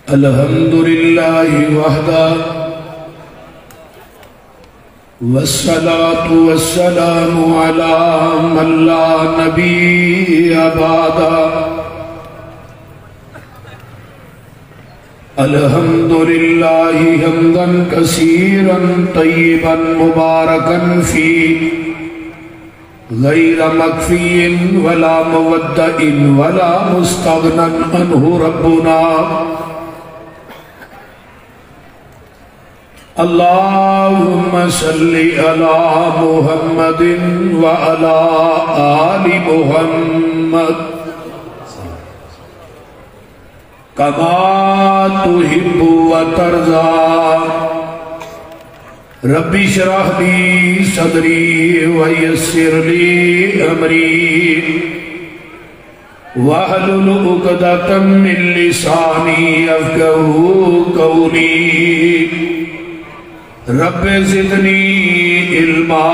الحمد لله وحده والصلاة والسلام على من لا نبي بعده الحمد لله حمدا كثيرا طيبا مباركا فيه غير مكفي ولا مودع ولا مستغنى عنه ربنا اللهم صل على محمد وعلى آل محمد كما تحب وترضى رب اشرح لي صدري ويسر لي أمري واحلل عقدة من لساني يفقهوا قولي رب زدنی علما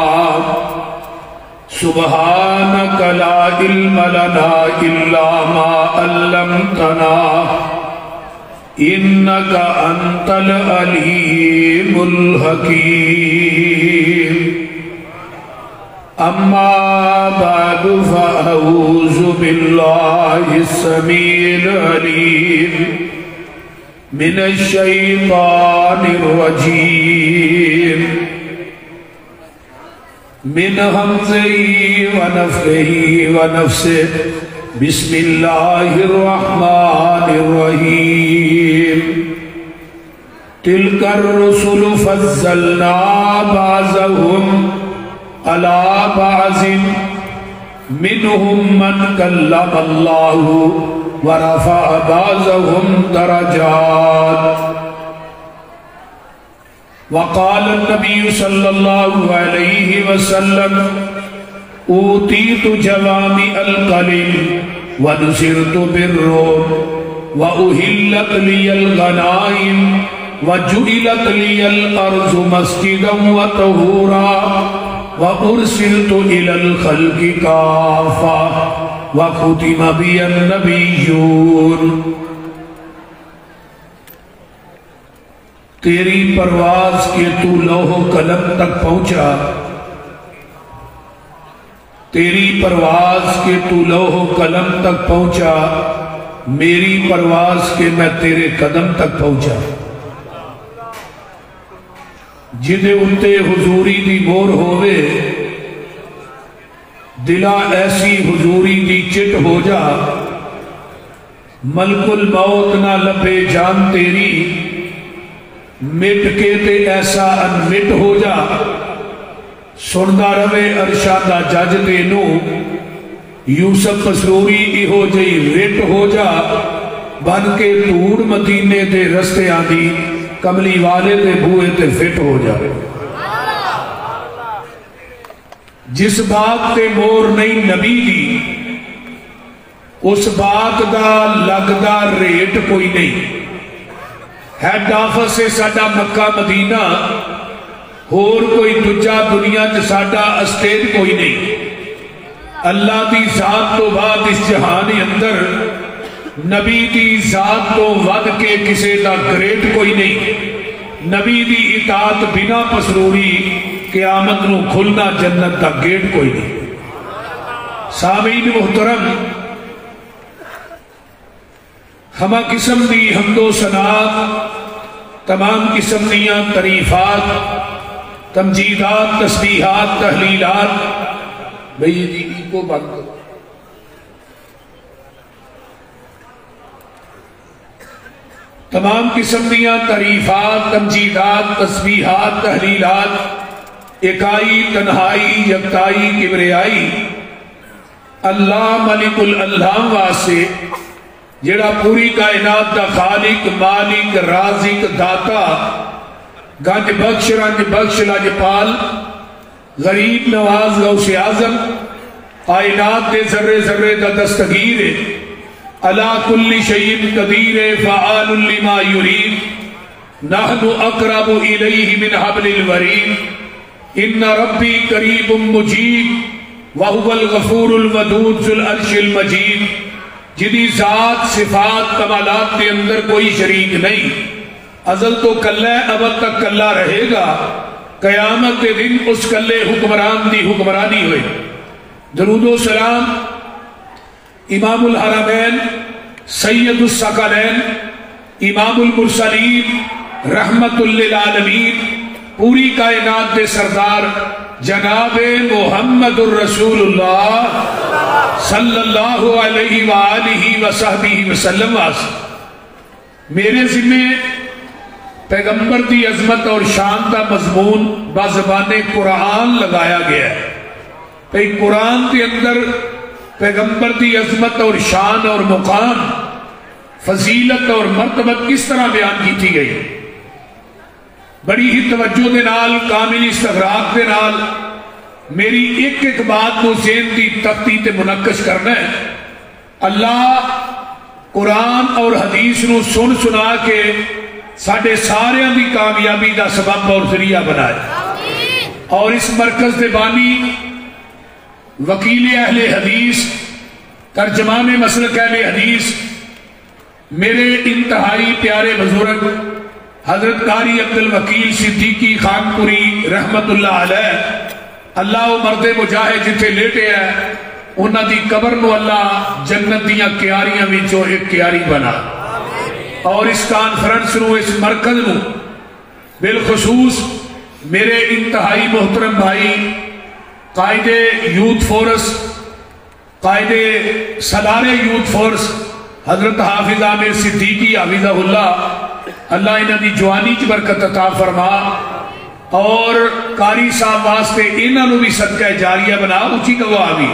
سبحانک لا علم لنا الا ما علمتنا انک انت العلیم الحکیم اما بعد فاعوذ باللہ السمیع العلیم من الشیطان الرجیم من حمزه ونفخه ونفسه بسم اللہ الرحمن الرحیم تلک الرسل فضلنا بعضهم على بعض منهم من کلم اللہ ورفع بعضهم درجات وقال النبي صلى الله عليه وسلم اوتيت جوامع الكلم ونصرت بالروم وأهلت لي الغنائم وجعلت لي الأرض مسجدا وطهورا وأرسلت إلى الخلق كافة وختم بي النبيون تیری پرواز کے تو لوح و قلم تک پہنچا تیری پرواز کے تو لوح و قلم تک پہنچا میری پرواز کے میں تیرے قدم تک پہنچا جدے انتے حضوری دی مور ہوئے دلا ایسی حضوری دی چٹ ہو جا ملک الموت نہ لبے جان تیری مٹ کے تے ایسا انمٹ ہو جا سندا روے ارشادہ جج تینو یوسف مسروری ایہو جئی رٹ ہو جا بن کے دور مدینے دے رستے آدھی کملی والے دے بوئے تے فٹ ہو جا جس بات تے مور نہیں نبی دی اس بات دا لگدا ریٹ کوئی نہیں ہیڈ آفس سے ساڈا مکہ مدینہ اور کوئی دجا دنیا سے ساڈا اسٹیج کوئی نہیں اللہ دی ذات تو بعد اس جہانی اندر نبی دی ذات تو ود کے کسے دا گریٹ کوئی نہیں نبی دی اطاعت بنا پسروری قیامت نو کھلنا جنت دا گیٹ کوئی نہیں سامعین محترم ہما قسم دی حمد و ثناء تمام قسم دیاں تعریفات تمجیدات تسبیحات تحلیلات بھئی جی کو بند کرو تمام قسم دیاں تعریفات تمجیدات تسبیحات تحلیلات اکائی تنہائی یکتائی کبریائی اللہ ملک الالہام واسے جڑا پوری کائنات دا خالق مالک رازق داتا گنج بخش رنج بخش لاجپال غریب نواز غوث اعظم کائنات دے ذرے ذرے دا دستگیر علا کل شیء قدیر فعال لما یرید نحن اقرب الیہ من حبل الورید ان ربی قریب مجیب وهو الغفور الودود ذو العرش المجید جدی ذات صفات کمالات کے اندر کوئی شریک نہیں، ازل تو کلہ ہے، ابد تک کلہ رہے گا، قیامت کے دن اس کلے حکمران دی حکمرانی ہوئے۔ درود و سلام امام الحرمین سید الثقلین امام المرسلین رحمت للعالمین پوری کائنات دے سردار جناب محمد الرسول اللہ صلی اللہ علیہ وآلہ وصحبہ وسلم میرے ذمہ پیغمبر دی عظمت اور شان دا مضمون بزبان قرآن لگایا گیا ہے۔ قرآن کے اندر پیغمبر دی عظمت اور شان اور مقام، فضیلت اور مرتبت کس طرح بیان کی گئی، بڑی ہی توجہ دے نال، کامل استغراق دے نال میری ایک ایک بات کو ذہن دی تختی تے منعکس کرنا ہے۔ اللہ قرآن اور حدیث نو سن سنا کے ساڑھے سارے دی کامیابی دا سبب اور ذریعہ بنائے، اور اس مرکز دے بانی وکیل اہل حدیث، ترجمان مسلک اہل حدیث، میرے انتہائی پیارے بزرگ حضرت قاری عبدالوکیل صدیقی خانپوری رحمت اللہ علیہ، اللہ و مرد مجاہد جتھے لیٹے ہیں انہاں دی قبر نو اللہ جنت دیاں کیاریاں وچوں ایک کیاری بنا، اور اس کانفرنس نو، اس مرکز نو بالخصوص میرے انتہائی محترم بھائی قائد یوتھ فورس، قائد سالار یوتھ فورس حضرت حافظ عامر صدیقی حافظہ اللہ انہاں دی جوانی چ برکت عطا فرما، اور قاری صاحب واسطے انہاں نو بھی صدقہ جاریہ بنا، اونچی کہو آمین۔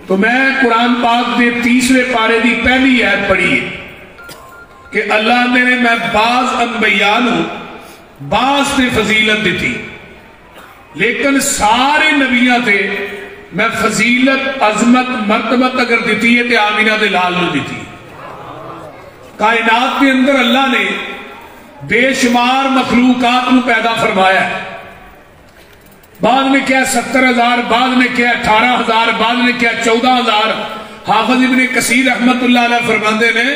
تو میں قرآن پاک دے 30ویں پارے دی پہلی آیت پڑھی ہے کہ اللہ نے میں بعض انبیاء نو بعض تے فضیلت دیتی، لیکن سارے نبیاں تے میں فضیلت عظمت مرتبت اگر دیتی ہے تے آمینہ دے لال نو دیتی۔ کائنات کے اندر اللہ نے بے شمار مخلوقات نو پیدا فرمایا ہے، بعد میں کیا 70,000، بعد میں کیا 18,000، بعد میں کیا 14,000۔ حافظ ابن کثیر رحمت اللہ علیہ فرماندے نے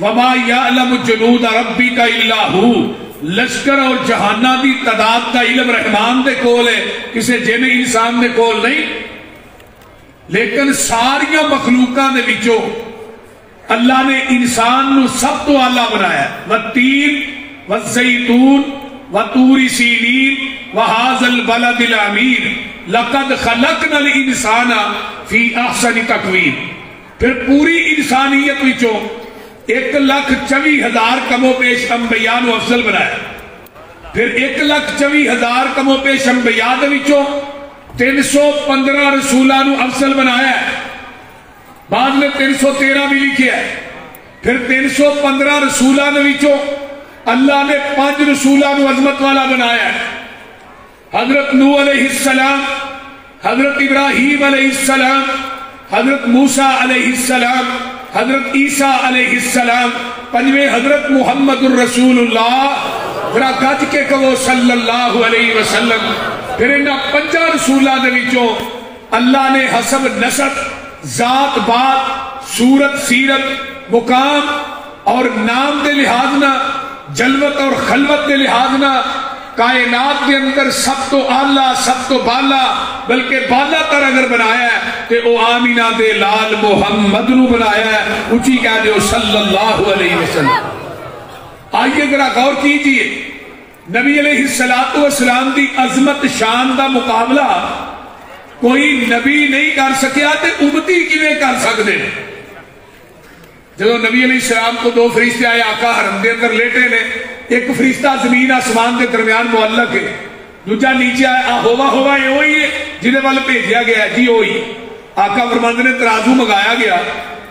وَمَا يَعْلَمُ جُنُودَ رَبِّكَ إِلَّا هُوَ، لشکر اور جہانہ دی تعداد کا علم رحمان دے کول ہے، کسے جن انسان دے کول نہیں، لیکن ساریاں مخلوقاں دے وچوں اللہ نے انسان نو سب تو اعلیٰ بنایا ہے۔ وَالتِّينِ وَالزَّيْتُونِ وَطُورِ سِينِينَ وَهَذَا الْبَلَدِ الْأَمِينَ لَقَدْ خَلَقْنَا الْإِنسَانَ فِي أَحْسَنِ تَقْوِيمٍ۔ پھر پوری انسانیت وچوں 1,24,000 کم و پیش انبیاء نو افضل بنایا، پھر 1,24,000 کم و پیش انبیاء دے وچوں 315 رسولہ نو افضل بنایا ہے، بعد میں 313 بھی لکھیا ہے، پھر 315 رسولہ نے وچوں اللہ نے 5 رسولہ نو عظمت والا بنایا ہے، حضرت نوح علیہ السلام، حضرت ابراہیم علیہ السلام، حضرت موسیٰ علیہ السلام، حضرت عیسیٰ علیہ السلام، 5ویں حضرت محمد الرسول اللہ، ذرا گج کے کہو صلی اللہ علیہ وسلم۔ پھر انہاں 5 رسولہ دے وچوں اللہ نے حسب نسب، ذات بات، صورت سیرت، مقام اور نام دے لحاظ نہ، جلوت اور خلوت دے لحاظ نہ کائنات کے اندر سب تو اعلیٰ، سب تو بالا، بلکہ بالا تر اگر بنایا ہے تو او آمینہ دے لال محمد نو بنایا ہے، اونچی کہہ دے صلی اللہ علیہ وسلم۔ آئیے ذرا غور کیجئے، نبی علیہ السلام دی عظمت شان دا مقابلہ کوئی نبی نہیں کر سکیا تے امتی کیویں کر سکدے؟ جب نبی علیہ السلام کو 2 فرشتے آئے، آقا حرم دے اندر لیٹے نے، ایک فرشتہ زمین آسمان کے درمیان معلق ہے، دوجا نیچے آیا، ہوا یہ وہی ہے جنہیں وال بھیجیا گیا ہے، جی وہی۔ آقا فرماندے نے ترازو منگایا گیا،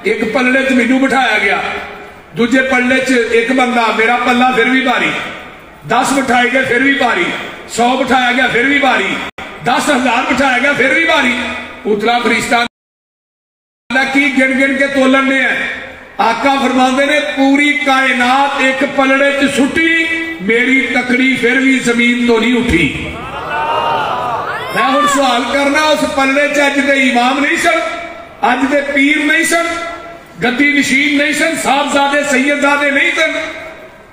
ایک پلڑے چ مینوں بٹھایا گیا، دوجے پلڑے چ ایک بندہ، میرا پلہ پھر بھی بھاری، 10 بٹھائے گئے پھر بھی بھاری، 100 بٹھایا گیا پھر بھی بھاری، 10,000 بٹھایا گیا پھر بھی بھاری۔ اتلا فرشتہ کی گن گن کے تولن نے ہیں، آقا فرماندے نے پوری کائنات ایک پلڑے چ سٹی، میری تکڑی پھر بھی زمین تو نہیں اٹھی۔ میں ہن سوال کرنا، اس پلڑے چ اج دے امام نہیں سن، اج دے پیر نہیں سن، گدی نشین نہیں سن، صاحبزادے سیدزادے نہیں سن،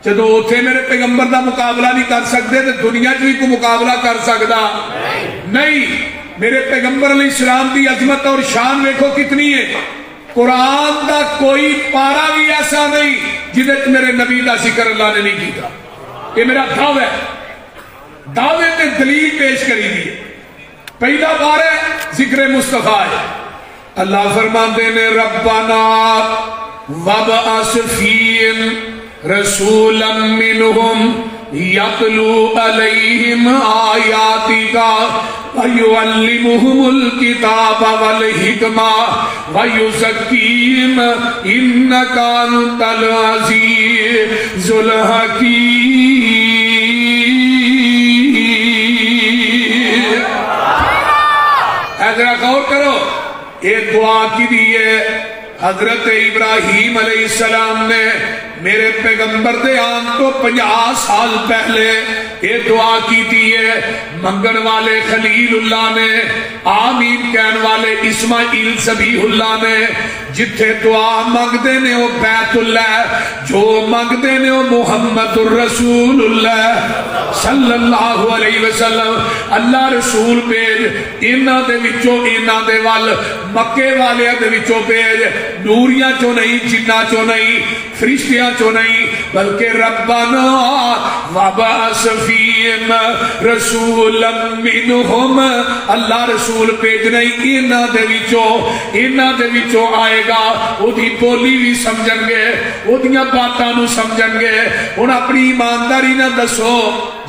جدو اتنے میرے پیغمبر دا مقابلہ نہیں کر سکتے تو دنیا چ بھی کوئی مقابلہ کر سکتا نہیں۔ میرے پیغمبر علیہ السلام دی عظمت اور شان دیکھو کتنی ہے، قرآن دا کوئی پارا بھی ایسا نہیں جدے میرے نبی دا ذکر اللہ نے نہیں کیتا۔ یہ میرا دعویٰ ہے، دعوے تے دلیل پیش کری دی۔ پہلا بار ہے ذکر مصطفیٰ ہے۔ اللہ فرماندے نے ربنا وابعث فیہم رسولا منہم یتلو علیہم آیاتک ویعلمہم الکتاب والحکمہ ویزکیہم انک انت العزیز الحکیم۔ ذرا غور کرو، یہ دعا کی دیئے حضرت ابراہیم علیہ السلام نے میرے پیغمبر دے آن تو 50 سال پہلے یہ دعا کی دیئے۔ منگن والے خلیل اللہ نے، آمین کہن والے اسماعیل ذبیح اللہ نے، جتھے دعا منگ دے نے وہ بیت اللہ، جو منگ دے نے وہ محمد الرسول اللہ صلی اللہ علیہ وسلم۔ اللہ رسول بھیج، انہاں دے وچوں انہاں دے وال، مکے والے دے وچوں بھیج، نوریاں چو نہیں، جنہ چو نہیں، فرشتیاں چو نہیں، بلکہ ربنا وابعث فیہم رسولا منہم، اللہ رسول بھیجنا ہی انہاں دے وچوں آئے گا، وہ دی بولی بھی سمجھن گے، وہ دیاں باتاں نو سمجھن گے۔ ہن اپنی ایمانداری نہ دسو،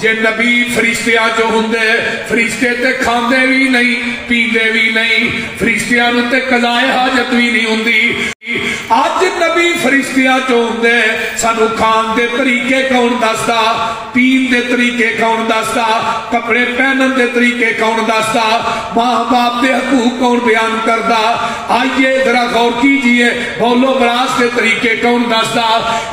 جے نبی فرشتیاں جو ہوندے، فرشتے تے کھاندے بھی نہیں پیندے بھی نہیں، فرشتیاں نو تے قضائے حاجت بھی نہیں ہوندی۔ آج نبی فرشتیاں جو ہوندے، سانو کھان دے طریقے کون دستا، پین دے طریقے کون دستا، کپڑے پہنن دے طریقے کون دستا، ماں باپ دے حقوق کون بیان کردا۔ آئیے ذرا غور کیجئے، بولو براس دے طریقے کون دستا،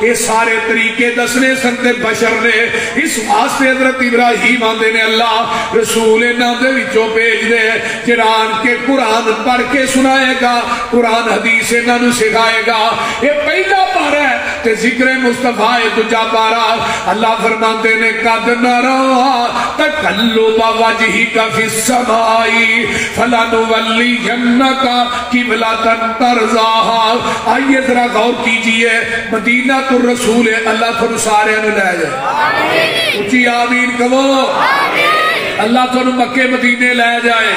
یہ سارے طریقے دسنے سنتے بشر نے۔ اس واسطے حضرت ابراہیم آندے نے اللہ رسول انہاں دے وچوں بھیج دے، جران کے قرآن پڑھ کے سنائے گا، قرآن حدیث انہاں نو سکھائے گا۔ یہ پہلا پارا ہے تے ذکر مصطفیٰ دجا پارا۔ اللہ فرماتے نے قد نرا تقلب وجہک فی السماء فلنولینک قبلۃ ترضاها۔ آئیے ذرا غور کیجئے، مدینہ الرسول اللہ تو سارے نو لے جائے، اچھی آمین کہو، اللہ تو مکے مدینے لے جائے،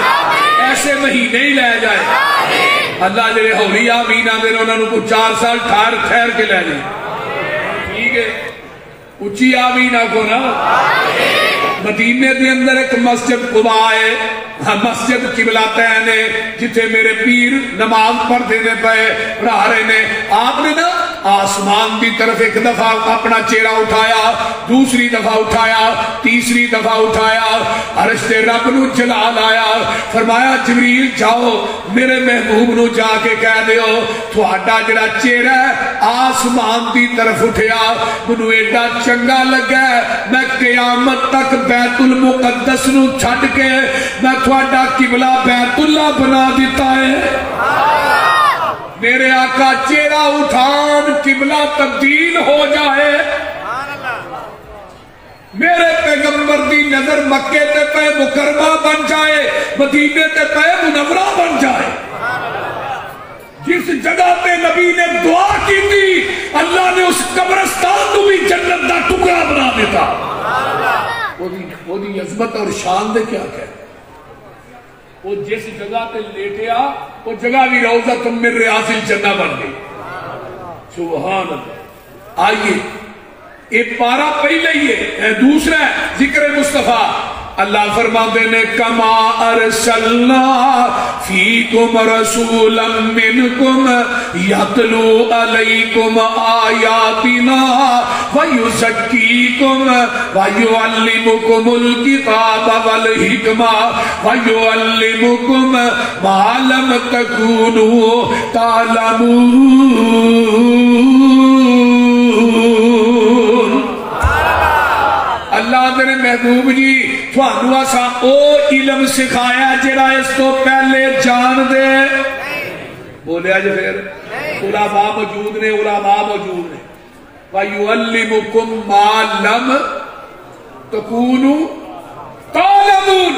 ایسے مہینے ہی لے جائے۔ اللہ جلے ہولی آمین آدھے نے انہوں کو 4 سال ٹھہر کے لے جائے، ٹھیک ہے، اچھی آمین آگو نا۔ مدینے دے اندر ایک مسجد قباء ہے، مسجد قبلتین ہے، جتھے میرے پیر نماز پڑھ دینے پہ رہا رہے نے۔ آپ نے نا آسمان دی طرف ایک دفعہ اپنا چہرہ اٹھایا، دوسری دفعہ اٹھایا، تیسری دفعہ اٹھایا، عرش تے رب نو جلال آیا، فرمایا جبریل جاؤ میرے محبوب نو جا کے کہہ دیو تھوڑا جڑا چہرہ آسمان دی طرف اٹھیا، منو ایڈا چنگا لگا ہے، میں قیامت تک بیت المقدس نو چھڑ کے میں تھوڑا قبلہ بیت اللہ بنا دیتا ہے۔ میرے آقا چہرہ اٹھان قبلہ تبدیل ہو جائے، میرے پیغمبر دی نظر مکے تے پہ مکرمہ بن جائے، مدینے تے پہ منورہ بن جائے۔ جس جگہ پہ نبی نے دعا کی تھی، اللہ نے اس قبرستان کو بھی جنت دا ٹکڑا بنا دیتا۔ وہ دی عظمت اور شان دے کیا کہہ، وہ جس جگہ تے لیٹیا وہ جگہ بھی روضہ من ریاض الجنہ بن گئی۔ سبحان اللہ۔ آئیے ایک پارا پہلے ہی ہے، دوسرا ہے ذکر مصطفیٰ۔ اللہ فرماتے نے کما ارسلنا فیکم رسولا منکم یتلو علیکم آیاتنا ویزکیکم ویعلمکم الکتاب والحکمہ ویعلمکم ما لم تکونوا تعلمون۔ اللہ تیرے محبوب جی تھوانو اسا او علم سکھایا جڑا اس تو پہلے جان دے بولیا جی پھر علماء موجود نے، علماء موجود نے. وَيُعَلِّمُكُمْ مَا لَمْ تَكُونُوا تَعْلَمُونَ.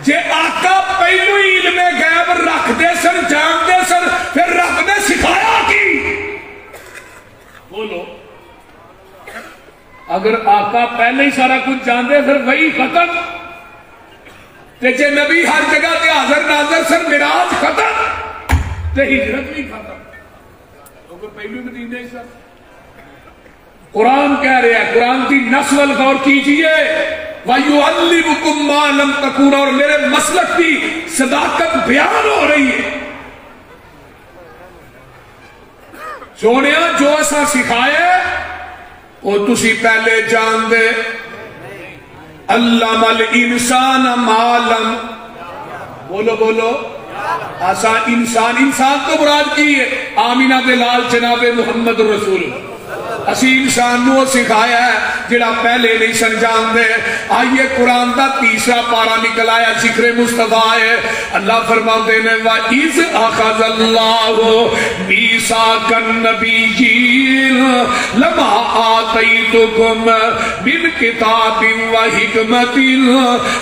جے آقا پہلو علم غیب رکھ دے سن، جان دے سن، پھر رب نے سکھایا کی؟ بولو. اگر آقا پہلے ہی سارا کچھ جان دے پھر وہی ختم. تے جے نبی ہر جگہ تے حاضر ناظر سن، معراج ختم تے ہجرت بھی ختم. تو پہلو مدینے ہی سن. قرآن کہہ رہے ہیں، قرآن کی نسل غور کیجئے. وَيُعَلِّمُكُمْ مَا لَمْ تَكُونُوا. اور میرے مسلک کی صداقت بیان ہو رہی ہے. سونیا جو ایسا سکھائے وہ تسی پہلے جان دے. علم الانسان ما لم. بولو بولو. آسان انسان، انسان تو مراد کی ہے آمینہ دلال جناب محمد رسول. اسی انسان نو سکھایا ہے جڑا پہلے نہیں سن جان دے. آئیے قرآن دا تیسرا پارا نکل آیا، ذکر مصطفیٰ ہے. اللہ فرماتے ہیں وَإِذْ أَخَذَ اللَّهُ مِيثَاقَ النَّبِيِّينَ لَمَا آتَيْتُكُم مِّن كِتَابٍ وَحِكْمَةٍ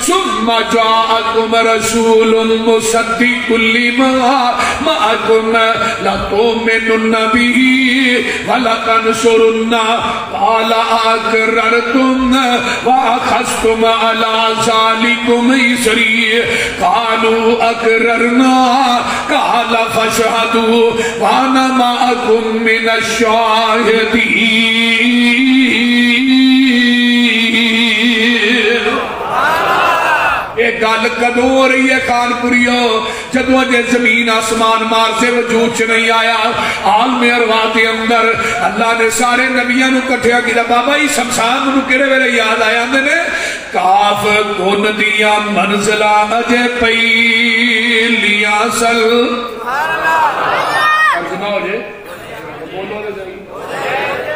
ثُمَّ جَاءَكُمْ رَسُولٌ مُصَدِّقٌ لِّمَا مَعَكُمْ لَتُؤْمِنُنَّ بِهِ وَلَتَنصُرُنَّهُ قال أقررتم وأخذتم على ذلكم إصري قالوا أقررنا قال فاشهدوا وأنا معكم من الشاهدين. ایک گل کدو ہو رہی ہے کانپوریو؟ جدو اجے زمین آسمان مار سے وجود چ نہیں آیا. عالم ارواح کے اندر اللہ نے سارے نبیاں نو کٹھیا کیتا. بابا ہی شمشان نو کہڑے ویلے یاد آیا اندے نے؟ کاف کن دیا منزلہ اجے پہلیاں سل. ترجمہ ہو جائے بولو دے جائیں.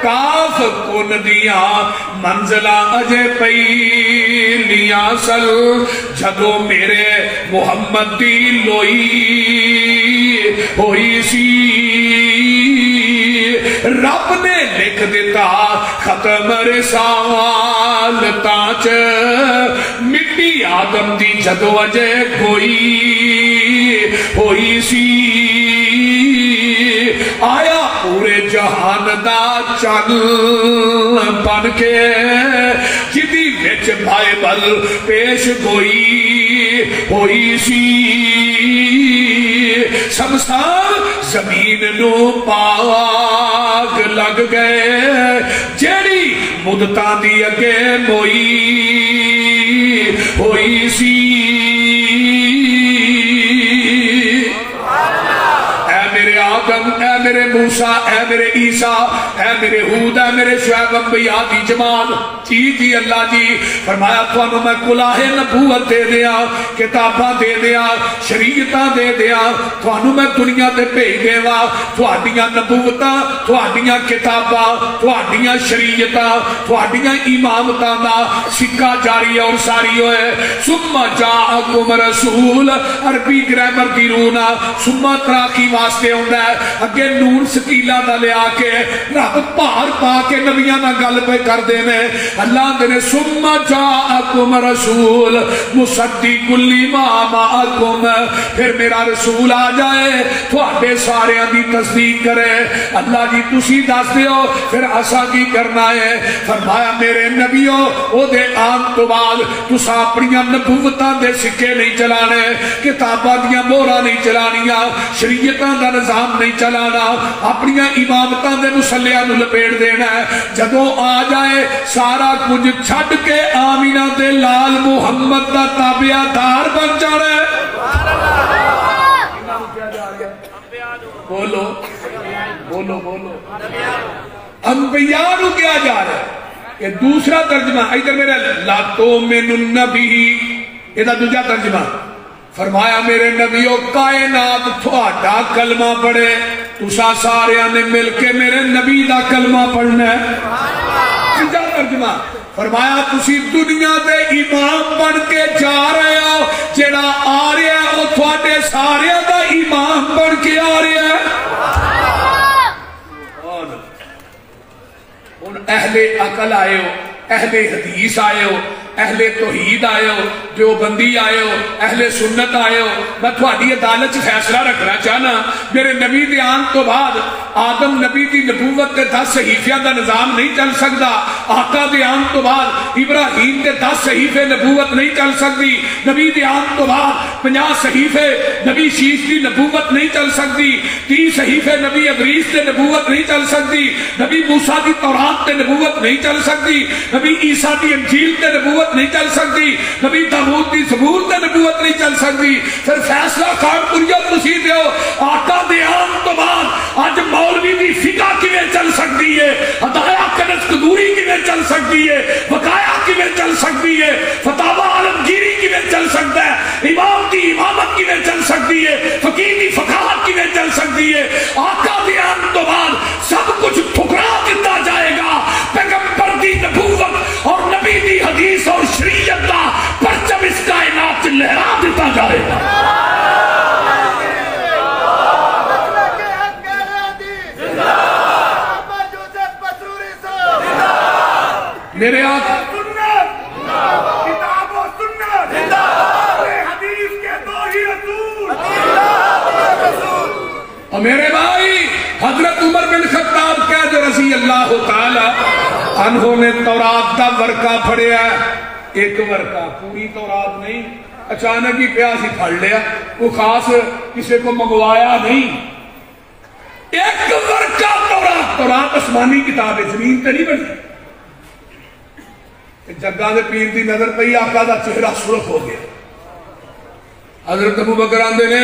کاف کن دیا منزلہ اجے پہلیاں سل جدو میرے محمد دی لوئی ہوئی سی. رب نے لکھ دیتا ختم رسالتاں چ مٹی آدم دی جدو اجے کوئی ہوئی سی. آیا پورے جہان دا چن بن کے جدی وچ بائبل پیش گوئی ہوئی سی. شمشان زمین نو پاگ لگ گئے جیڑی مدتاں دی اگے موئی ہوئی سی. آدم، اے میرے موسیٰ، اے میرے عیسیٰ، اے میرے حود، اے میرے شعیب انبیاء دی جماعت. جی اللہ جی فرمایا تھانوں میں کلاہ نبوت دے دیا، کتاباں دے دیا، شریعتاں دے دیا. تھانوں میں دنیا تے بھیج دیوا. تھوڑیاں نبوتاں، تھوڑیاں کتاباں، تھوڑیاں شریعتاں، تھوڑیاں امامتاں دا سکہ جاری اور ساری ہوئے. ثم جاءکم رسول، عربی گرامر دی رونا ثم تراکی واسطے ہوندہ ہے. اگے نون سکیلہ دا لے آکے رب پار پا کے نبیاں نہ گل پہ کر دینے. اللہ دینے ثم جاءکم رسول مصدق لما معکم. پھر میرا رسول آ جائے تھوڑے سارے دی تصدیق کرے. اللہ جی تسی دس دیو پھر اسا کی کرنا ہے. فرمایا میرے نبیوں او دے آن تو بعد تسا اپنیاں نبوتاں دے سکے نہیں چلانے، کتاباں دیاں مورا نہیں چلانیاں، شریعتاں دا نظام نہیں چلانا، اپنیاں امامتاں دے مسلیاں نو لپیٹ دینا ہے. جدو آ جائے سارا کچھ چھڑ کے آمینہ دے لال محمد دا تابعہ دار بن جانا ہے. بولو بولو بولو. انبیاء نو کیا جا رہا ہے؟ یہ دوسرا ترجمہ ادھر میرا لا تؤمنن به، یہ دوجا ترجمہ. فرمایا میرے نبیو کائنات تھوڑا کلمہ پڑھے، تسا سارے نے مل کے میرے نبی دا کلمہ پڑھنا ہے. تیجا ترجمہ فرمایا تسی دنیا دے امام بن کے جا رہے ہو، جیڑا آ رہا ہے وہ تھوڑے سارے دا امام بن بن کے آ رہا ہے. ان اہل عقل آئے ہو, اہل حدیث آئے ہو, اہل توحید آئے ہو, دیوبندی آئے ہو, اہل سنت آئے ہو, میں تھوڑی عدالت سے فیصلہ رکھنا چاہنا. میرے نبی دے آن تو بعد آدم نبی دی نبوت دے 10 صحیفیاں دا نظام نہیں چل سکتا. آقا دے آن تو بعد ابراہیم دے 10 صحیفے نبوت نہیں چل سکتی. نبی دے آن تو بعد 50 صحیفے نبی شیش دی نبوت نہیں چل سکتی. 30 صحیفے نبی ادریس دے نبوت نہیں چل سکتی. نبی موسیٰ دی تورات دے نبوت نہیں چل سکتی. نبی عیسیٰ دی انجیل دے نبوت نہیں چل سکتی. نبی داؤد دی زبور تے نبوت نہیں چل سکتی. پھر فیصلہ خانپوریہ تسی دیو آقا دے آن تو بعد اج مولوی دی فقہ کیویں چل سکتی ہے, ہدایہ کنز قدوری کیویں چل سکتی ہے, وقایہ کیویں چل سکتی ہے, فتاوی عالمگیری کیویں چل سکتا ہے, امام دی امامت کیویں چل سکتی ہے, فقیہ دی فقاہت کیویں چل سکتی ہے. آقا دے آن تو بعد سب کچھ ٹھکرا دیتا جائے گا. پیغمبر دی نبوت اور نبی دی حدیث اور شریعت کا پرچم اس کائنات لہرا دیتا جائے گا. میرے آقا کتاب و سنت حدیث کے دو ہی رسول. اور میرے بھائی حضرت عمر بن خطاب کہہ جو رضی اللہ تعالی عنہ نے تورات کا ورقہ پڑھیا ہے. ایک ورقہ, پوری تورات نہیں, اچانک ہی پیاس ہی پڑھ لیا, وہ خاص کسی کو منگوایا نہیں. ایک ورقہ تورات. تورات آسمانی کتاب ہے, زمین تے نہیں بنی. جگہ دے پیر دی نظر پئی, آقا دا چہرہ سرخ ہو گیا. حضرت ابو بکر آندے نے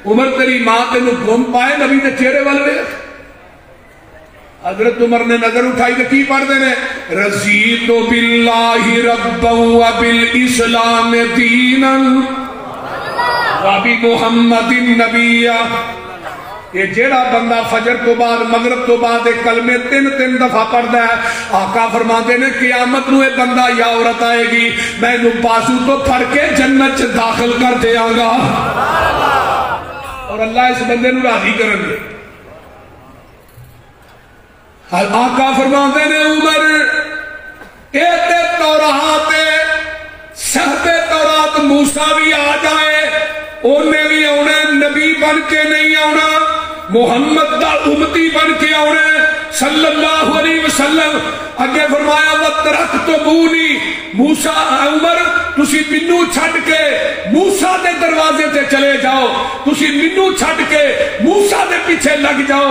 عمر تیری ماں تینوں گم پائے نبی دے چہرے والے. حضرت عمر نے نظر اٹھائی تو کی پڑھ دے نے, رضیت باللہ ربا وبالاسلام دینا وبمحمد نبیا. یہ جیڑا بندہ فجر تو بعد مغرب تو بعد ایک کلمے 3 دفعہ پڑھتا ہے, آقا فرماتے نے قیامت نو ایک بندہ یا عورت آئے گی, میں انہوں بازو تو پھڑ کے جنت داخل کر دیا گا اور اللہ اس بندے نو راضی کریں گے. آقا فرماتے نے عمر ایتے تورات صحب تورات موسیٰ بھی آ جائے, انہیں بھی آنے, نبی بن کے نہیں آنا, محمد دا امتی بن کے آنے صلی اللہ علیہ وسلم. اگے فرمایا وَتَرَكْتُمُونِي موسیٰ عمر تسی منو چھڑ کے موسیٰ دے دروازے تے چلے جاؤ, تسی منو چھڑ کے موسیٰ دے پیچھے لگ جاؤ.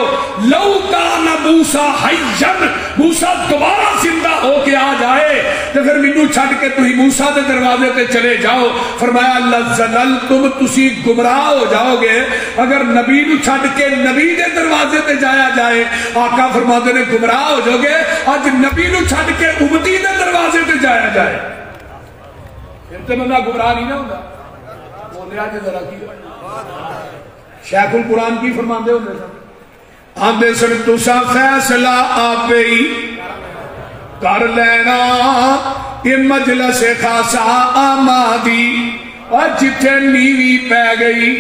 لو کان موسیٰ حیّن, موسیٰ دوبارہ زندہ ہو کے آ جائے تو پھر منو چھڑ کے تسی موسیٰ دے دروازے تے چلے جاؤ. فرمایا لَزَلَلْتُمْ تسی گمراہ ہو جاؤ گے اگر نبی نو چھڑ کے نبی دے دروازے تے جایا جائے. آقا فرماتے نے گمراہ ہو جاؤ گے آج نبی نو چھڑ کے امتی دے دروازے تے جایا جائے, پھر تو بندہ گمراہ نہیں نہ ہوگا. بولے آج ذرا کی شیخ القرآن کی فرماندے ہوندے سن, آندے سن تسا فیصلہ آپے ہی کر لینا یہ مجلس خاصا آمادی, اور جتھے نیوی پہ گئی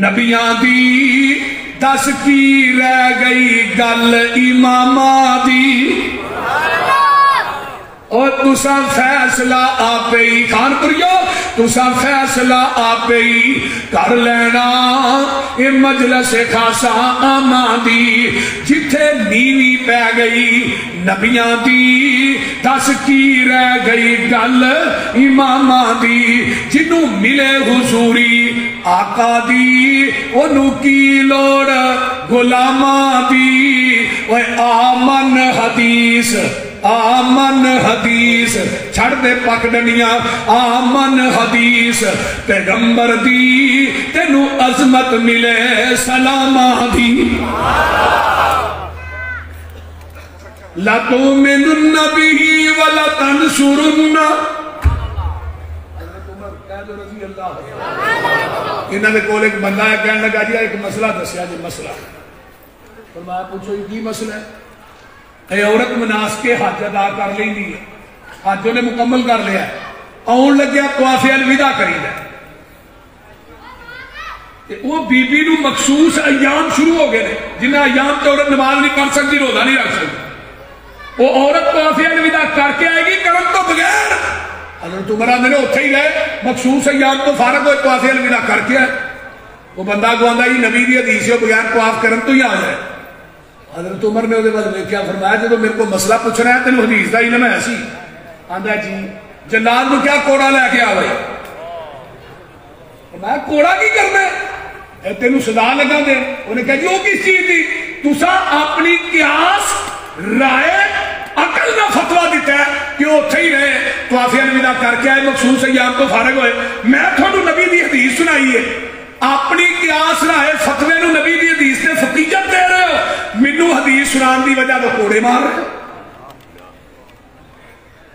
نبیاں دی دس کی رہ گئی گل امامہ دی. اور تسا فیصلہ آپے ہی خان پریو تسا فیصلہ آپے ہی کر لینا یہ مجلس خاصا آمادی, جتھے نیوی پہ گئی نبیاں دی دس کی رہ گئی گل امامہ دی. جنوں ملے حضوری آقا دی انہوں کی لوڑ غلامہ دی. آمن حدیث آمن حدیث چھڑ دے پکڑنیاں, آمن حدیث پیغمبر دی تینو عظمت ملے سلامہ دی. لَتُؤْمِنُنَّ بِهِ وَلَتَنْصُرُنَّ. انہوں نے کول ایک بندہ ہے کہنے لگا جی ایک مسئلہ دسیا جی مسئلہ. فرمایا پوچھو یہ کی مسئلہ ہے؟ اے عورت مناسک کے حج ادا کر لیں دی ہے, حج نے مکمل کر لیا ہے, آن لگیا طواف الوداع کری ہے, وہ بی بی نو مخصوص ایام شروع ہو گئے جنہیں ایام تے عورت نماز نہیں پڑھ سکتی، روزہ نہیں رکھ سکتی، وہ عورت طواف الوداع کر کے آئے گی کرم تو بغیر۔ حضرت عمر آدھے نے اتھے ہی رہے، مخصوص ایام تو فارغ ہوئے طواف الوداع کر کے آئے۔ وہ بندہ کو آندا جی نبی دی حدیث ہے بغیر طواف کرن تو ہی آ جائے۔ حضرت عمر نے وہ کیا فرمایا جب میرے کو مسئلہ پوچھنا ہے تینوں حدیث دا علم ہے سی؟ آندا جی جنات کو کیا کوڑا لے کے آوے؟ میں کوڑا کی کرنا ہے تینوں سزا لگا دے؟ انہیں کہا جی وہ کس چیز دی؟ تسا اپنی قیاس رائے عقل نہ فتوا دیتا ہے کہ وہ اتھے ہی رہے طواف الوداع کر کے آئے مخصوص ایام تو فارغ ہوئے۔ میں تھوڑا نبی دی حدیث سنائی ہے، اپنی قیاس رائے فتوے نو نبی دی حدیث سے فقیجت دے رہے ہو، مینو حدیث سنان دی وجہ تو کوڑے مار رہے ہو۔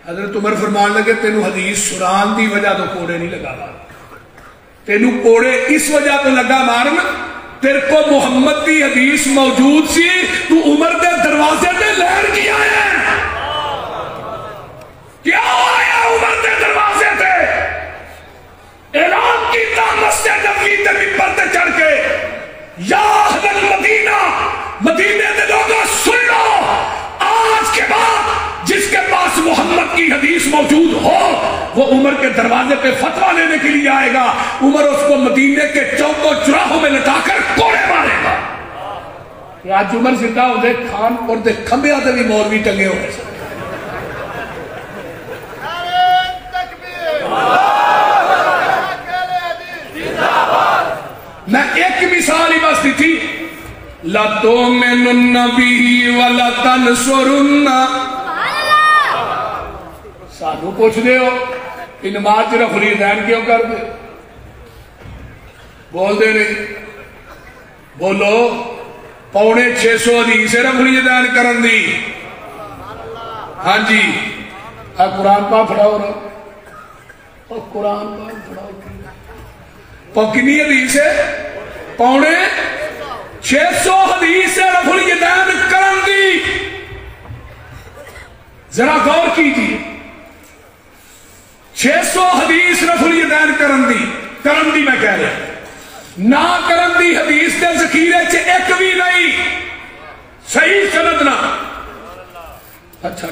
حضرت عمر فرمان لگے تینو حدیث سنان دی وجہ تو کوڑے نہیں لگا رہا، تینو کوڑے اس وجہ تو لگا مارن تیرے کو محمد دی حدیث موجود سی، تو عمر دے دروازے دے لہر کی آیا ہے، کیا آیا عمر دے دروازے دے؟ اعلان کیتا مسجد نبوی تے منبر تے چڑھ کے، یا اہل المدینہ، مدینے دے لوگوں سن لو، آج کے بعد جس کے پاس محمد کی حدیث موجود ہو وہ عمر کے دروازے پہ فتویٰ لینے کے لیے آئے گا، عمر اس کو مدینے کے چوکوں چراہوں میں لٹا کر کوڑے مارے گا۔ آج عمر زندہ ہو دے خان اور دے کھمبے آتے بھی مولوی ٹنگے ہوئے سے۔ میں ایک مثال ہی بس دی تھی، لَتُؤْمِنُنَّ بِهِ وَلَتَنْصُرُنَّ۔ سانو پوچھ دے ہو کہ نماز رفع الیدین کیوں کر دے؟ بول دے نہیں، بولو 650 حدیث رفع الیدین کرن دی۔ ہاں جی قرآن پاک پڑھاؤ نا، قرآن پاک پڑھاؤ، کنی حدیث ہے؟ 650 حدیث رفع الیدین کرن دی۔ ذرا غور کیجیے، 600 حدیث رفع الیدین کرن دی میں کہہ رہا نہ کرن دی حدیث دے ذخیرے چ ایک بھی نہیں صحیح سند نہ۔ اچھا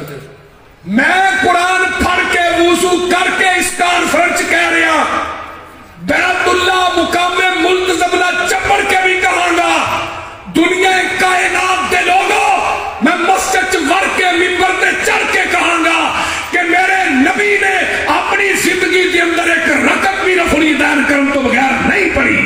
میں قرآن پڑھ کے وضو کر کے اس کانفرنس کہہ رہا بیت اللہ مقام ملتزم نہ چپڑ کے بھی کہاں گا، دنیا کائنات دے لوگوں میں مسجد ور کے منبر تے چڑھ کے کہاں گا کہ میرے نبی نے اپنی زندگی کے اندر ایک رکعت بھی رفع الیدین کرن تو بغیر نہیں پڑھی۔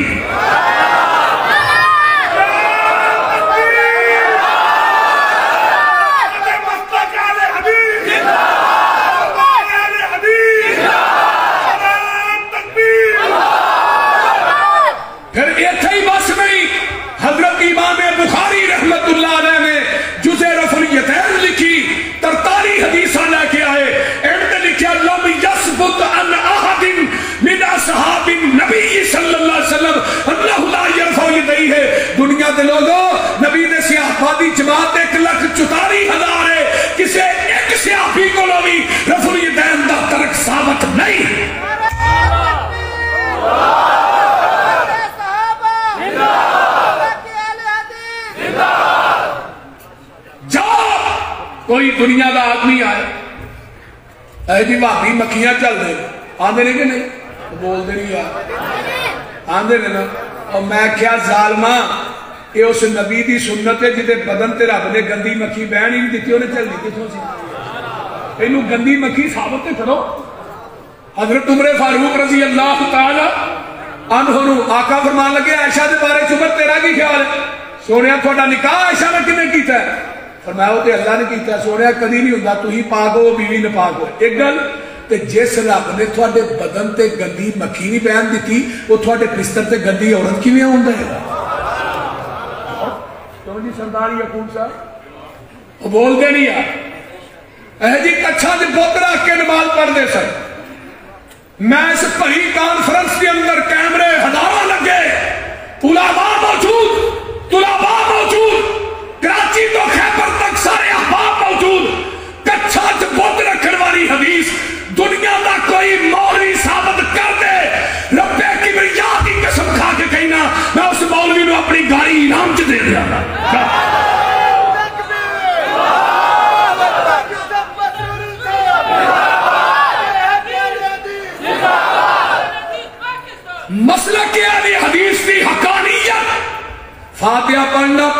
پھر ایتھے ہی بس نہیں، حضرت امام بخاری رحمت اللہ علیہ نے جزء رفع الیدین لکھی، 43 حدیثاں لے کے آئے، اینڈ لکھیا لم یثبت عن احد من اصحاب النبی صلی اللہ علیہ وسلم انہ لا یرفع یدیہ۔ دنیا دے لوگوں نبی نے صحابہ جماعت 1,44,000 ہے، کسے ایک صحابی کو بھی رفع الیدین دا ترک ثابت نہیں۔ کوئی دنیا دا آدمی آئے اے جی بھابی مکھیاں چل رہے آندے نے کہ نہیں؟ بول دے نہیں یار آندے نے نا۔ اور میں کیا ظالمہ یہ اس نبی دی سنت ہے جدے بدن تے رب نے گندی مکھی بہن ہی نہیں دیتی انہیں چل دی کتوں سی اینو گندی مکھی ثابت تے کرو۔ حضرت عمر فاروق رضی اللہ تعالی عنہ آقا فرمان لگے عائشہ دے بارے عمر تیرا کی خیال ہے؟ سونیا تھوڑا نکاح عائشہ نے کنے کیتا ہے؟ فرمایا وہ تے اللہ نے کیتا ہے، سونیا کدی نہیں ہوندا تو ہی پاک ہو بیوی نہ پاک ہو۔ ایک گل تے جس رب نے تھوڑے بدن تے گندی مکھی نہیں پہن دیتی وہ تھوڑے بستر تے گندی عورت کیویں ہوندا ہے؟ کیوں جی سردار یعقوب صاحب وہ بول دے نہیں یار اے جی کچھا دے بت رکھ کے نماز پڑھ دے سر۔ میں اس پری کانفرنس کے اندر کیمرے ہزاروں لگے، علماء موجود، طلباء موجود، کراچی تو خیبر تک سارے احباب موجود، کچھا دے بت رکھن والی حدیث دنیا دا کوئی مولوی ثابت کر دے، رب کبریا کی قسم کھا کے کہنا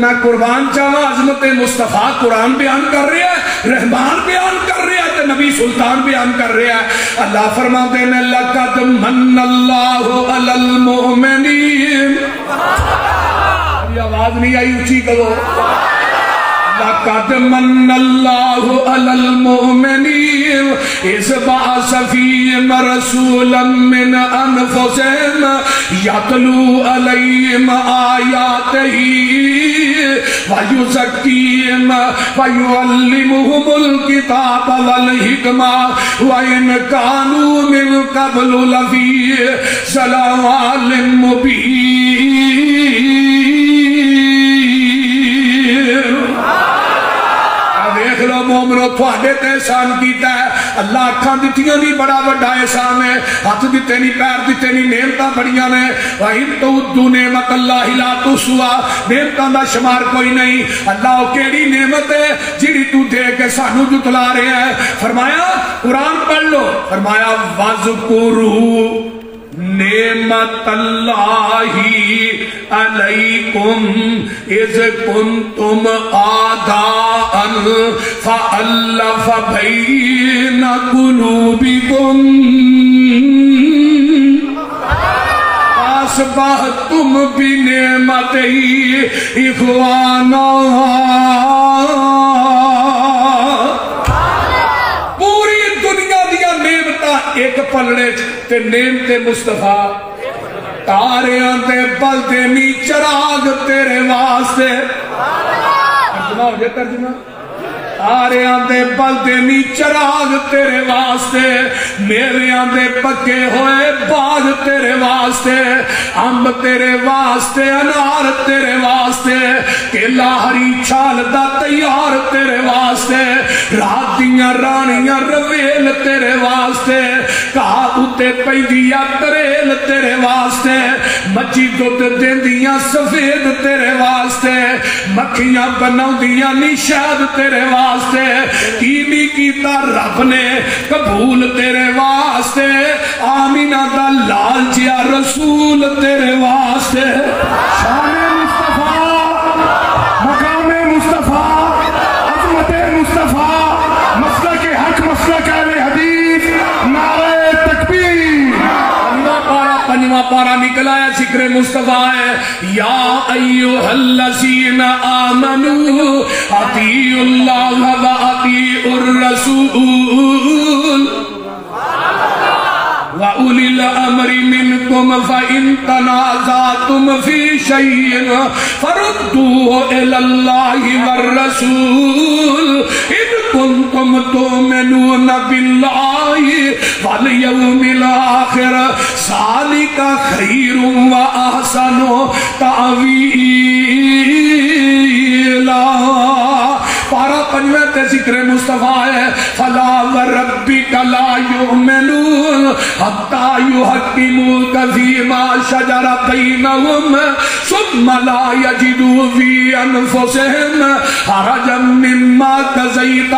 میں قربان چاہوا عظمت مصطفیٰ قرآن بیان کر رہا ہے، رحمان بیان کر رہا ہے، تے نبی سلطان بیان کر رہا ہے۔ اللہ فرماتے ہیں لَقَدْ مَنَّ اللَّهُ عَلَى الْمُؤْمِنِينَ، یہ آواز نہیں آئی، اونچی کرو۔ لَقَدْ مَنَّ اللَّهُ عَلَى الْمُؤْمِنِينَ إِذْ بَعَثَ فِيهِمْ رَسُولًا مِّنْ أَنفُسِهِمْ يَتْلُو عَلَيْهِمْ آيَاتِهِ وَيُزَكِّيهِمْ وَيُعَلِّمُهُمُ الْكِتَابَ وَالْحِكْمَةَ وَإِنْ كَانُوا مِنْ قَبْلُ لَفِي ضَلَالٍ مُبِينٍ۔ دیکھ لو مومنو تھوڑے تے احسان کیتا ہے، اللہ اکھاں دتیاں نہیں بڑا بڑا احسان ہے، ہاتھ دیتے نہیں، پیر دیتے نہیں، نعمتاں بڑیاں نے۔ وَإِن تُعُدُّوا نِعْمَتَ اللَّهِ لَا تُحْصُوهَا، نعمتاں دا شمار کوئی نہیں۔ اللہ کیڑی نعمت ہے جڑی تو دے کے سانو جتلا رہے ہیں؟ فرمایا قرآن پڑھ لو، فرمایا وَاذْكُرُوا نعمت اللہ علیکم اذ کنتم اعداء فألف بین قلوبکم اصبحتم بنعمتہ اخوانا۔ ایک پلڑے تے نعمت مصطفیٰ، تاریاں تے بلدے نی چراغ تیرے واسطے۔ ترجمہ ہو جائے ترجمہ، تاریاں تے بلدے نی چراغ تیرے واسطے، میویاں دے پکے ہوئے باغ تیرے واسطے، امب تیرے واسطے، انار تیرے واسطے، کیلا ہری چھال دا تیار تیرے واسطے، رات دیاں رانیاں رویل تیرے واسطے، کہا اتے پیدیا تریل تیرے واسطے، مچی دودھ دیندیاں سفید تیرے واسطے، مکھیاں بناؤ دیاں نشاد تیرے واسطے، کیمی کیتا رب نے قبول تیرے واسطے، آمینہ دا لال جیا رسول تیرے واسطے۔ شان مصطفیٰ، مقام مصطفیٰ، عظمت مصطفیٰ، مسلک حق، مسلک اہل حدیث، نعرہ تکبیر۔ پنجواں پارا نکلا ہے، ذکر مصطفیٰ ہے۔ یا ایوہ الذین آمنوا اطیعوا اللہ و اطیعوا الرسول وَأُولِي الْأَمْرِ مِنْكُمْ فَإِنْ تَنَازَعْتُمْ فِي شَيْءٍ فَرُدُّوهُ إِلَى اللَّهِ وَالرَّسُولِ إِن كُنتُمْ تُؤْمِنُونَ بِاللَّهِ وَالْيَوْمِ الْآخِرِ ذَلِكَ خَيْرٌ وَأَحْسَنُ تَأْوِيلًا۔ پارا پنجویں تے ذکر مصطفیٰ ہے۔ فَلَا وَرَبِّكَ لَا يُؤْمِنُونَ حَتَّى يُحَكِّمُوكَ فِيمَا شَجَرَ بَيْنَهُمْ ثُمَّ لَا يَجِدُوا فِي أَنفُسِهِمْ حَرَجًا مِّمَّا قَضَيْتَ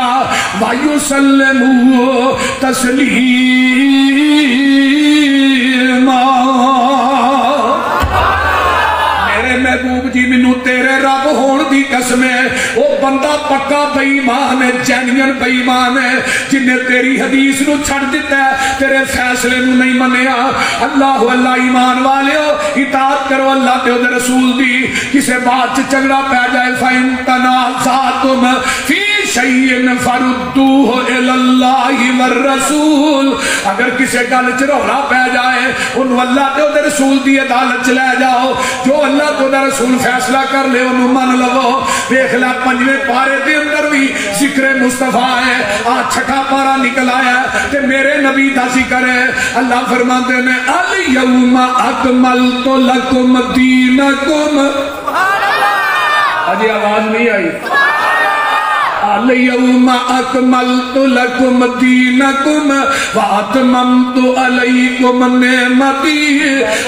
وَيُسَلِّمُوا تَسْلِيمًا۔ محبوب جی منو تیرے رب ہون دی قسم ہے، وہ بندہ پکا بے ایمان ہے، جینین بے ایمان ہے، جنہیں تیری حدیث نو چھڑ دیتا ہے، تیرے فیصلے نو نہیں منیا۔ اللہ اللہ ایمان والے ہو، اطاعت کرو اللہ تے دے رسول دی۔ کسے بات چ جھگڑا پہ جائے فَإِن تَنَازَعْتُمْ فِي شَيْءٍ فَرُدُّوهُ إِلَى اللَّهِ وَالرَّسُولِ، اگر کسے گل چ رولا پہ جائے انہوں اللہ تے دے رسول دی عدالت چ لے جاؤ، جو اللہ تے دے رسول فیصلہ کر لے انہوں من لو۔ دیکھ لے پنجویں پارے دے اندر بھی ذکر مصطفیٰ ہے، آج چھٹا پارا نکل آیا تے میرے نبی دا ذکر ہے۔ اللہ فرماتے ہیں اليوم اکملت لکم دینکم، اجی آواز نہیں آئی، اليوم اکملت لکم دینکم واتممت علیکم نعمتی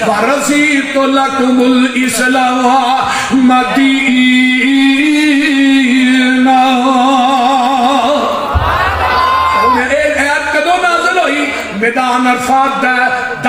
ورضیت لکم الاسلام دینا۔ میدان عرفات دا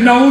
9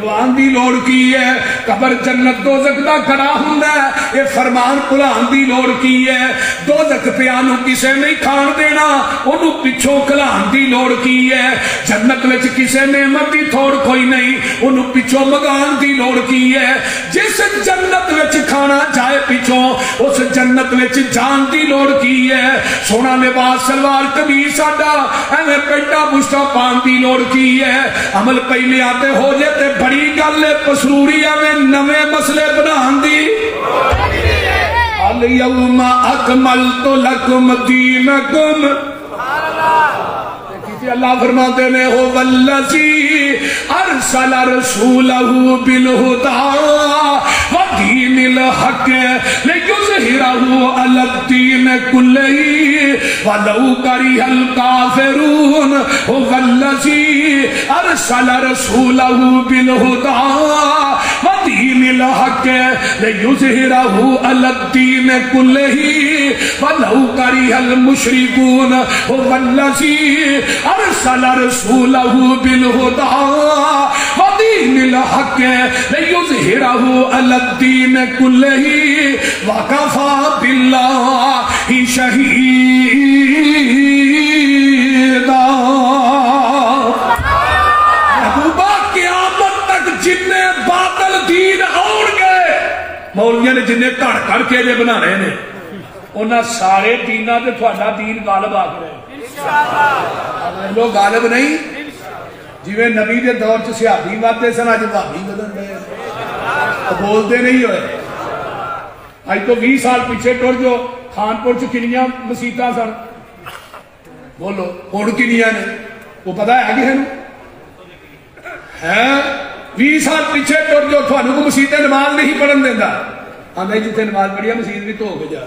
دعان دی لوڑ کی ہے؟ قبر جنت دوزخ دا کھڑا ہوندا ہے، یہ فرمان کھلان دی لوڑ کی ہے؟ دوزخ پیانو کسے نہیں کھان دینا، انہوں پچھوں کھلان دی لوڑ کی ہے؟ جنت وچ کسے نعمت دی تھوڑ کوئی نہیں، انہوں پچھوں مگان دی لوڑ کی ہے؟ جس جنت وچ کھانا جائے پچھوں، اس جنت وچ جان دی لوڑ کی ہے؟ سونا لباس سلوار قمیص ساڈا ایویں پینٹا بشتا پان دی لوڑ کی ہے؟ عمل پہلے آتے ہو جاتے بڑی گل پسروری میں نوے مسئلے بنان دی الیوم اکملت لکم دینکم اللہ فرماتے ہیں ہو والذی ارسل رسولہ بالہدی ودین الحق لیظہرہ علی الدین کلہ ولو کرہ الکافرون ہو والذی ارسل رسولہ بالہدی ودین الحق لیظہرہ علی الدین کلہ ولو کرہ المشرکون ہو والذی ارسل رسولہ بالہدی ودین الحق لیظہرہ علی الدین کلہ وکفی باللہ شہیدا۔ محبوبہ قیامت تک جننے باطل دین اور گئے مولویاں نے جننے کڑ کر کے جے بنا رہے ہیں انہاں سارے دینہ تے تھوڑا دین غالب آ گئے لوگ غالب نہیں جیویں نبی دے دور چ صحابی واتے سن اج وہابی بدل رہے بولتے نہیں ہوئے۔ اج تو 20 سال پیچھے ٹر جو خانپور چ کنیاں مسیتاں سن بولو ہن کنیاں نے وہ پتہ ہے کہ ہے 20 سال پیچھے ٹر جو تھانوں کو مسیتیں نماز نہیں پڑھن دیندا آندا جتھے نماز پڑھیا مسیت بھی دھو کے جا۔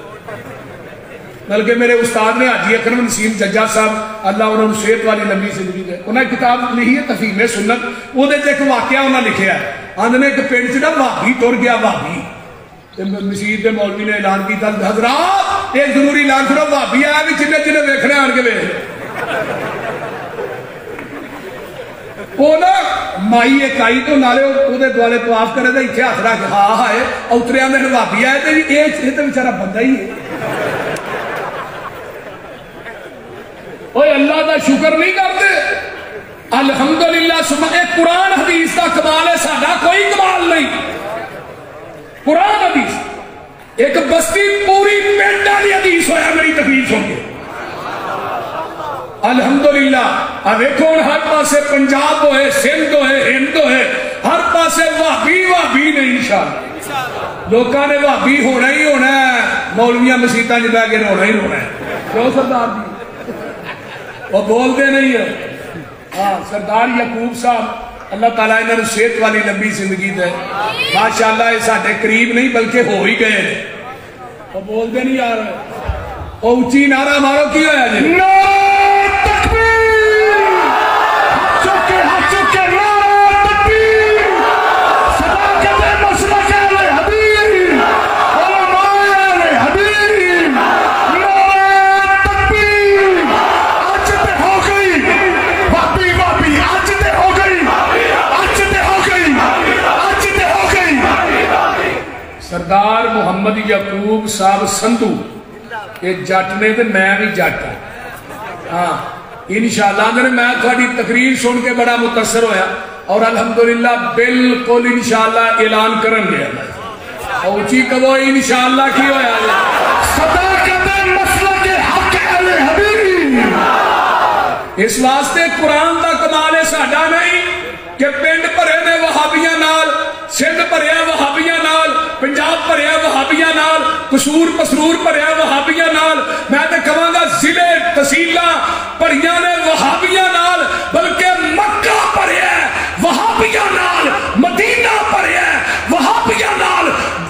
بلکہ میرے استاد نے حاجی اکرم نسیم ججا صاحب اللہ انہوں نے صحت والی لمبی زندگی دے انہوں نے کتاب لکھی ہے تفہیم سنت وہ دے ایک واقعہ انہوں نے لکھیا ہے آندھنے ایک پینڈ چنا وہابی ٹر گیا وہابی مسجد دے مولوی نے اعلان کیتا حضرات ایک ضروری اعلان کرو وہابی آیا بھی جنہیں جنہیں ویکھنے آن کے ویکھ وہ نا مائی ایک آئی تو نالے وہ دوالے طواف کرے تھے اتنے ہاتھ رکھ ہاں ہائے اتریا میں وہابی آئے تھے یہ تو بیچارہ بندہ ہی ہے اوہ اللہ دا شکر نہیں کرتے الحمدللہ ایک قرآن حدیث کا کمال ہے ساڈا کوئی کمال نہیں قرآن حدیث ایک بستی پوری پینڈا دی حدیث ہویا میری تقریر سن کے الحمدللہ اب ایک ہر پاسے پنجاب ہوئے سندھ ہوئے ہند ہوئے ہر پاسے وہابی وہابی نہیں انشاءاللہ لوکاں نے وہابی ہونا ہی ہونا ہے مولویاں مسیتاں جب آگے ہونا ہی ہونا ہے کیوں سردار جی وہ بولتے نہیں ہے ہاں سردار یعقوب صاحب اللہ تعالیٰ انہوں نے صحت والی لمبی زندگی دے ماشاءاللہ یہ ساڈے قریب نہیں بلکہ ہو ہی گئے وہ بولتے نہیں یار وہ اونچی نعرہ مارو کی ہویا جی نعرہ تکبیر ہاتھ چکے نعرہ تکبیر صداقت مسلک اہل حدیث علماء اہل حدیث نعرہ تکبیر آج تے ہو گئی واپی واپی آج تے ہو گئی آج تے ہو گئی آج تے ہو گئی سردار محمد یعقوب صاحب سندھو یہ جٹ نے تو میں بھی جٹ ہاں انشاءاللہ اندر میں تھوڑی تقریر سن کے بڑا متاثر ہویا اور الحمدللہ بالکل انشاءاللہ اعلان کرن گیا اوچی کہو انشاءاللہ کی ہویا صداقت مسلک حق اہل حدیث اس واسطے قرآن دا کمال ہے ساڈا نہیں کہ پنڈ بھرے نے وہابیاں نال سندھ بھریا وہابیاں نال پنجاب بھریا وہابیاں نال قصور پسرور بھریا وہابیاں نال میں تے کہاں گا ضلع تحصیلاں بھریاں نے وہابیاں نال بلکہ مکہ بھریا وہابیاں نال مدینہ بھریا وہابیاں نال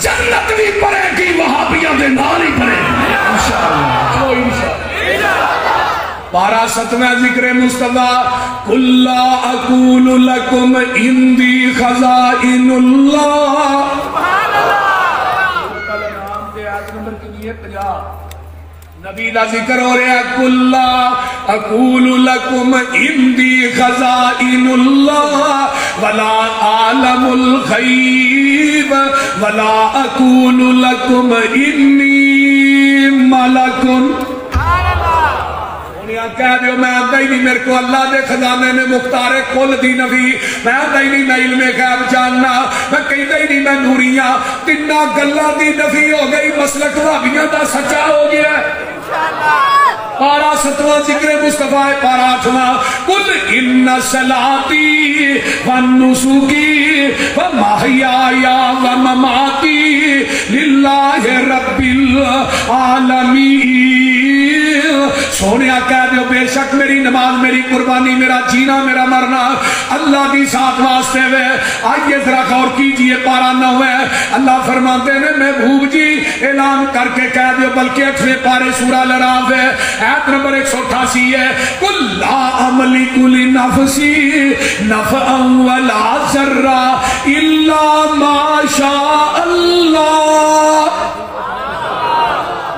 جنت بھی بھرے گی وہابیاں دے نال ہی بھرے انشاءاللہ وہ انشاءاللہ پارا ستویں ذکر مصطفیٰ قُلْ لَا أَقُولُ لَكُمْ عِنْدِي خَزَائِنُ اللَّهِ سبحان اللہ نام دے آیت نمبر کی ہے 50 نبی دا ذکر ہو رہا ہے کُلَّا اَقُولُ لَكُمْ عِنْدِي خَزَائِنُ اللَّهِ وَلَا أَعْلَمُ الْغَيْبَ وَلَا أَقُولُ لَكُمْ إِنِّي مَلَكٌ کہہ دیو میں آدھا ہی نہیں میرے کو اللہ دے خزانے نے مختار کل دی نبی میں آدھا ہی نہیں میں علم غیب جاننا میں کہتا ہی نہیں میں نوریاں تنہ گلہ دی نفی ہو گئی مسلک وہابیاں دا سچا ہو گیا پارا 7واں ذکر مصطفیٰ پارا 8واں قل ان صلاتی ونسکی ومحیای ومماتی للہ رب العالمین سونیا کہہ دیو بے شک میری نماز میری قربانی میرا جینا میرا مرنا اللہ دی ساتھ واسطے وے آئیے ذرا غور کیجئے پارا 9 ہے اللہ فرماتے ہیں محبوب جی اعلان کر کے کہہ دیو بلکہ 8ویں پارے سورہ الأعراف ہے آیت نمبر 188 ہے قل لا املک لنفسی نفعا ولا ضرا الا ما شاء اللہ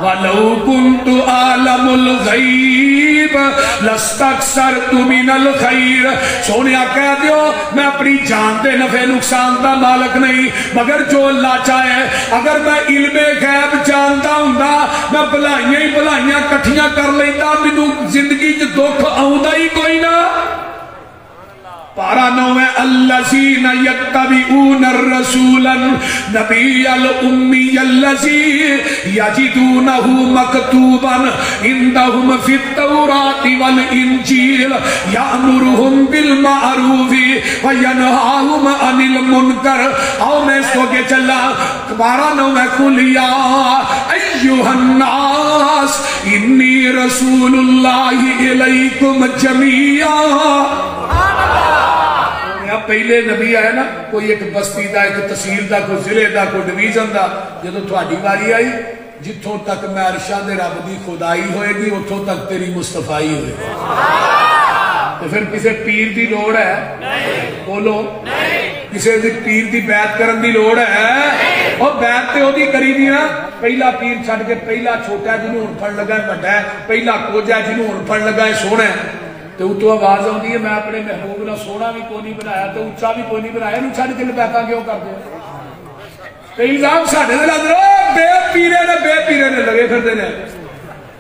وَلَوْ كُنْتُ أَعْلَمُ الْغَيْبَ لَاسْتَكْثَرْتُ مِنَ الْخَيْرِ سونیا کہہ دیو میں اپنی جان دے نفع نقصان دا مالک نہیں مگر جو اللہ چاہے اگر میں علم غیب جانتا ہوں میں بلائیاں کٹھیاں کر لیتا مینوں زندگی جو دکھ آؤں ہی کوئی نہ پارا 9 ہے الذین یتبعون الرسول النبی الامی الذی یجدونہ مکتوبا عندہم فی التوراۃ والانجیل یأمرہم بالمعروف وینہاہم عن المنکر آؤ میں اس کو کے چلا پارا 9 ہے قل یا ایہا الناس انی رسول اللہ الیکم جمیعا پہلے نبی آئے نا کوئی ایک بستی دا ایک تحصیل دا کوئی ضلع دا کوئی ڈویژن دا جدو تھوڑی باری آئی جتھوں تک میں عرشاں دے رب دی خدائی ہوئے گی اتھوں تک تیری مصطفائی ہوئے گی تو پھر کسے پیر دی لوڑ ہے بولو کسے پیر دی بیعت کرن دی لوڑ ہے اور بیعت تے ہو دی کری دی نا پہلا پیر چھڑ کے پہلا چھوٹا جنہوں ان پڑھ لگا ہے بڑھا ہے پہلا کوجا جنہوں ان پڑھ لگا ہے سونا ہے تو تو آواز ہوندی ہے میں اپنے محبوب نہ سونا بھی کوئی نہیں بنایا تو اچھا بھی کوئی نہیں بنایا انہوں چھڑ کے لپیتا کیوں کر دیا تو الزام ساڑھے دے لگ رہا بے پیرے نے لگے پھر دینے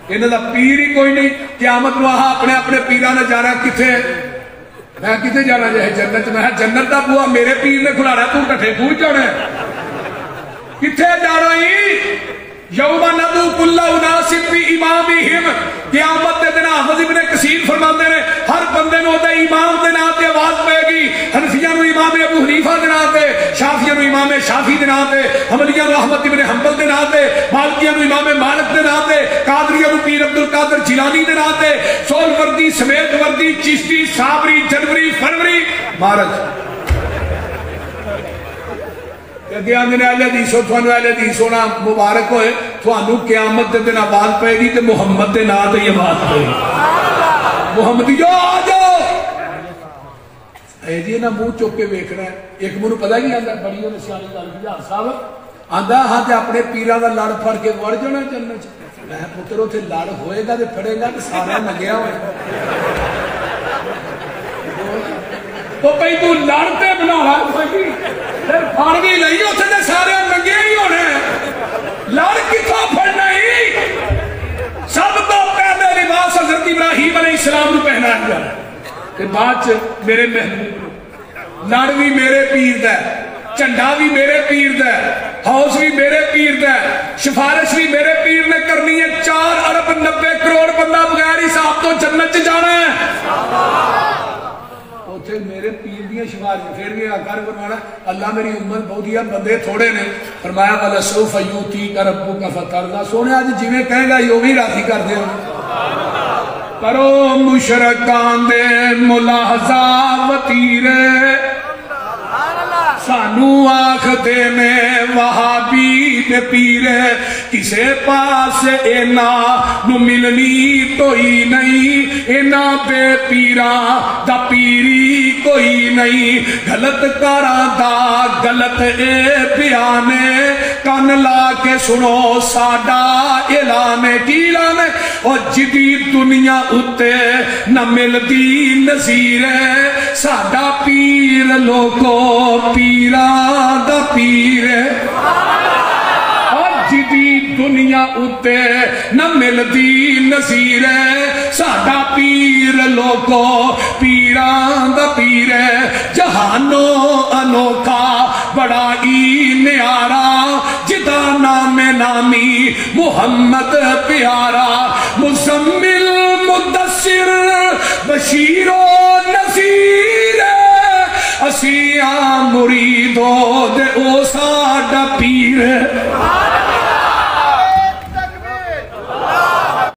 انہوں دا پیر ہی کوئی نہیں قیامت وہاں اپنے پیرہ نے جانا کتے میں کتے جانا جائے جنت میں جنت دا بوا میرے پیر نے کھلا رہا تو کٹھے پھول جانا ہے کتے جانا ہی یوم ندعو کل اناس بامامہم قیامت دے دن احمد ابن کثیر فرماتے ہیں ہر بندے نو دے امام دے نام تے آواز پائے گی حنفیہ نو امام ابو حنیفہ دے نام تے شافیہ نو امام شافی دے نام تے حنبلیہ نو احمد ابن حنبل دے نام تے مالکیہ نو امام مالک دے نام تے قادریہ نو پیر عبدالقادر جیلانی دے نام تے سول وردی سمیت وردی چشتی صابری جنوری فروری مارج کہ آندھنے اہل حدیث ہو تھوانو اہل حدیث ہونا مبارک ہوئے تھوانو قیامت دے دن آواز پائے گی تے محمد دے نام تے یہ آواز پائے گی محمدیو آ جاؤ اے جی نا منہ چوک کے ویکھنا ہے ایک منہ پتہ نہیں آندھا بڑی ہونے سیانی دار صاحب آندھا ہاں تے اپنے پیرہ دا لڑ پھڑ کے وڑ جانا جنت میں پتروں تے لڑ ہوئے گا تے پھڑے گا تے سارا نگیا ہوئے تو پہی تو لڑتے بنا رہا ہے پھر پھڑ بھی لئی ہوتے تھے سارے ننگے ہی ہونے لڑ کتھوں پھڑنا ہی سب تو پہلے لباس حضرت ابراہیم علیہ السلام نے پہنا گیا کہ بعد میرے محبوب لڑ بھی میرے پیر دا چنڈا بھی میرے پیر دا ہاؤس بھی میرے پیر دا سفارش بھی میرے پیر نے کرنی ہے 4 ارب 90 کروڑ بندہ بغیر حساب تو جنت جانا ہے تھے میرے پیر دیاں شماریاں پھر بھی آکار فرمانا اللہ میری امت بہت ہی بندے تھوڑے نے فرمایا والا سوف یوتی کا ربو کا فتردہ سونے آج جیویں کہیں گا یہ بھی راضی کر دے کرو مشرکان دے ملاحظہ وطیرے سانو آخدے نے وہابی دے پیر کسے پاس اینا نو ملنی تو ہی نہیں اینا بے پیرا دا پیری کوئی نہیں غلط کرا دا غلط اے بیانے کان لا کے سنو ساڈا اعلانے کی اعلانے اور جدید دنیا اتے نہ ملدی نظیر ہے ساڈا پیر لوگو پیرا دا پیر ہے اور جدید دنیا اتے نہ ملدی نظیر ہے ساڈا پیر لوگو پیرا دا پیر ہے جہانو انوکھا بڑا ہی نیارا جدا نام نامی محمد پیارا مزمل مدثر بشیر و نذیر اسیاں مریدو دے او ساڈا پیر